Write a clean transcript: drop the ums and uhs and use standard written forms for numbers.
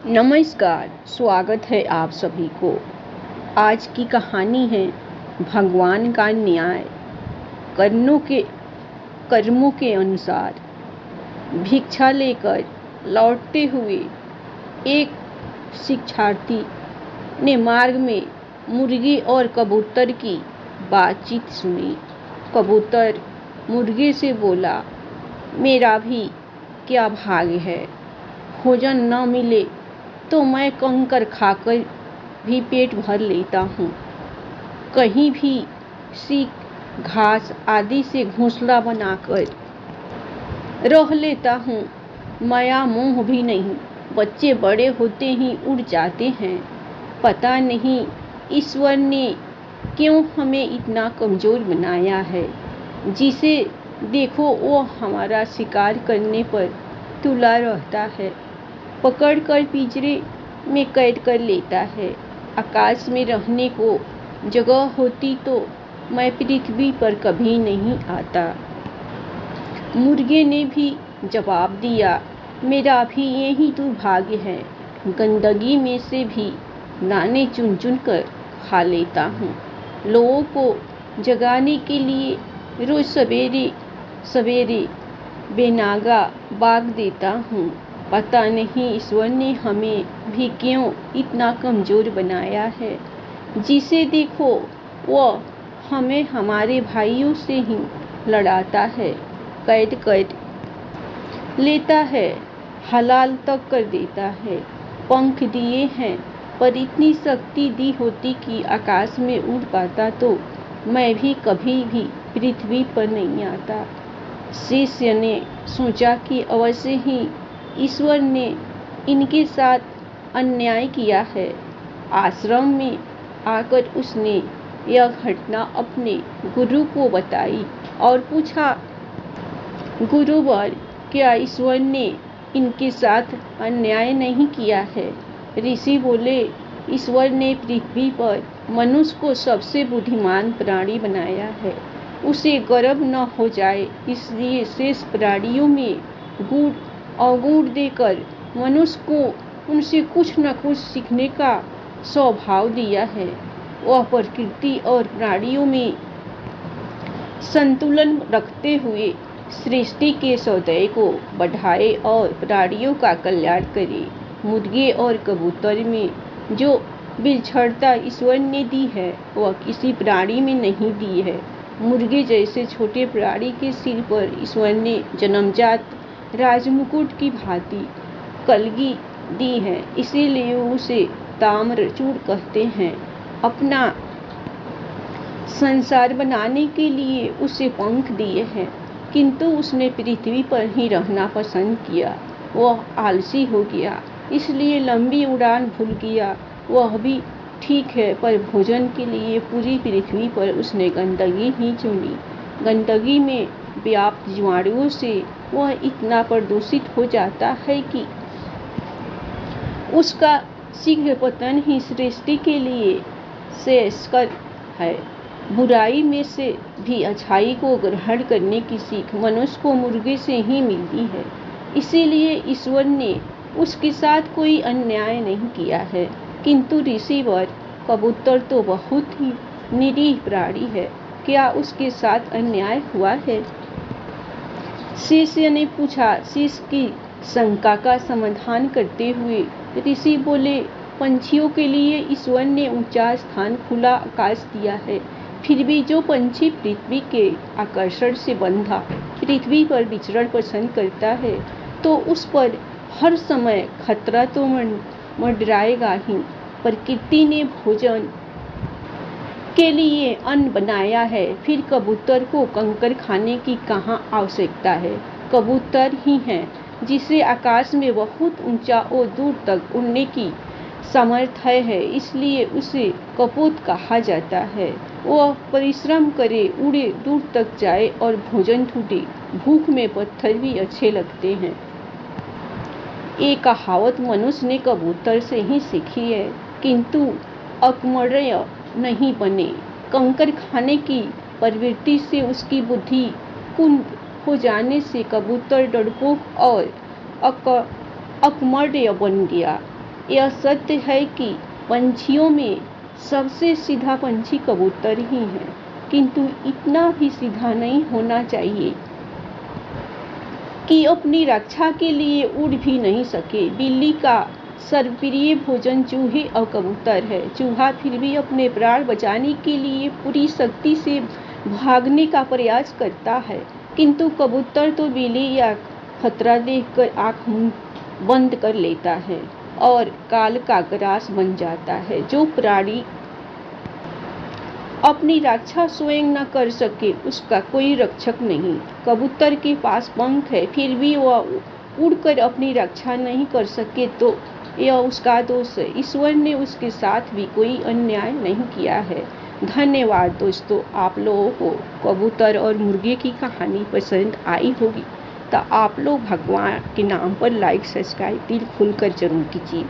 नमस्कार, स्वागत है आप सभी को। आज की कहानी है भगवान का न्याय। कर्मों के अनुसार भिक्षा लेकर लौटते हुए एक शिक्षार्थी ने मार्ग में मुर्गी और कबूतर की बातचीत सुनी। कबूतर मुर्गे से बोला, मेरा भी क्या भाग्य है, भोजन न मिले तो मैं कंकर खाकर भी पेट भर लेता हूँ। कहीं भी सीख घास आदि से घोंसला बनाकर रह लेता हूँ। माया मोह भी नहीं, बच्चे बड़े होते ही उड़ जाते हैं। पता नहीं ईश्वर ने क्यों हमें इतना कमज़ोर बनाया है। जिसे देखो वो हमारा शिकार करने पर तुला रहता है, पकड़कर पिंजरे में कैद कर लेता है। आकाश में रहने को जगह होती तो मैं पृथ्वी पर कभी नहीं आता। मुर्गे ने भी जवाब दिया, मेरा भी यही दुर्भाग्य है। गंदगी में से भी दाने चुन चुन कर खा लेता हूँ। लोगों को जगाने के लिए रोज सवेरे सवेरे बेनागा बाग देता हूँ। पता नहीं ईश्वर ने हमें भी क्यों इतना कमज़ोर बनाया है। जिसे देखो वह हमें हमारे भाइयों से ही लड़ाता है, कैद कर लेता है, हलाल तक कर देता है। पंख दिए हैं, पर इतनी शक्ति दी होती कि आकाश में उड़ पाता तो मैं भी कभी भी पृथ्वी पर नहीं आता। शिष्य ने सोचा कि अवश्य ही ईश्वर ने इनके साथ अन्याय किया है। आश्रम में आकर उसने यह घटना अपने गुरु को बताई और पूछा, गुरुवर, क्या ईश्वर ने इनके साथ अन्याय नहीं किया है? ऋषि बोले, ईश्वर ने पृथ्वी पर मनुष्य को सबसे बुद्धिमान प्राणी बनाया है। उसे गर्व न हो जाए इसलिए शेष प्राणियों में गुण अवगुण देकर मनुष्य को उनसे कुछ न कुछ सीखने का स्वभाव दिया है। वह प्रकृति और प्राणियों में संतुलन रखते हुए सृष्टि के सौंदर्य को बढ़ाए और प्राणियों का कल्याण करे। मुर्गे और कबूतर में जो विलक्षणता ईश्वर ने दी है वह किसी प्राणी में नहीं दी है। मुर्गे जैसे छोटे प्राणी के सिर पर ईश्वर ने जन्मजात राजमुकुट की भांति कलगी दी है, इसीलिए उसे ताम्रचूड़ कहते हैं। अपना संसार बनाने के लिए उसे पंख दिए हैं, किंतु उसने पृथ्वी पर ही रहना पसंद किया। वह आलसी हो गया, इसलिए लंबी उड़ान भूल गया। वह भी ठीक है, पर भोजन के लिए पूरी पृथ्वी पर उसने गंदगी ही चुनी। गंदगी में व्याप्त जीवाणुओं से वह इतना प्रदूषित हो जाता है कि उसका शीघ्र पतन ही सृष्टि के लिए श्रेयस्कर है। बुराई में से भी अच्छाई को ग्रहण करने की सीख मनुष्य को मुर्गे से ही मिलती है। इसीलिए ईश्वर ने उसके साथ कोई अन्याय नहीं किया है। किंतु ऋषिवर, कबूतर तो बहुत ही निरीह प्राणी है, क्या उसके साथ अन्याय हुआ है? शिष्य ने पूछा। शिष्य की शंका का समाधान करते हुए ऋषि बोले, पंछियों के लिए ईश्वर ने ऊंचा स्थान, खुला आकाश दिया है। फिर भी जो पंछी पृथ्वी के आकर्षण से बंधा पृथ्वी पर विचरण पसंद करता है तो उस पर हर समय खतरा तो मंडराएगा ही। प्रकृति ने भोजन के लिए अन्न बनाया है, फिर कबूतर को कंकर खाने की कहाँ आवश्यकता है। कबूतर ही है जिसे आकाश में बहुत ऊंचा और दूर तक उड़ने की सामर्थ्य है, इसलिए उसे कपूत कहा जाता है। वह परिश्रम करे, उड़े, दूर तक जाए और भोजन ढूंढे। भूख में पत्थर भी अच्छे लगते हैं। ये कहावत मनुष्य ने कबूतर से ही सीखी है, किंतु अकर्मण्य नहीं बने। कंकर खाने की प्रवृत्ति से उसकी बुद्धि कुंद हो जाने से कबूतर डरपोक और अकर्मण्य बन गया। यह सत्य है कि पंछियों में सबसे सीधा पंछी कबूतर ही है, किंतु इतना भी सीधा नहीं होना चाहिए कि अपनी रक्षा के लिए उड़ भी नहीं सके। बिल्ली का सर्वप्रिय भोजन चूहे और कबूतर है। चूहा फिर भी अपने प्राण बचाने के लिए पूरी शक्ति से भागने का प्रयास करता है, किंतु कबूतर तो बिल्ली या खतरा देखकर आंख मुंह बंद कर लेता है और काल का ग्रास बन जाता है। जो प्राणी अपनी रक्षा स्वयं न कर सके उसका कोई रक्षक नहीं। कबूतर के पास पंख है, फिर भी वह उड़कर अपनी रक्षा नहीं कर सके तो यह उसका दोष है। ईश्वर ने उसके साथ भी कोई अन्याय नहीं किया है। धन्यवाद दोस्तों। आप लोगों को कबूतर और मुर्गे की कहानी पसंद आई होगी तो आप लोग भगवान के नाम पर लाइक सब्सक्राइब दिल खुलकर जरूर कीजिए।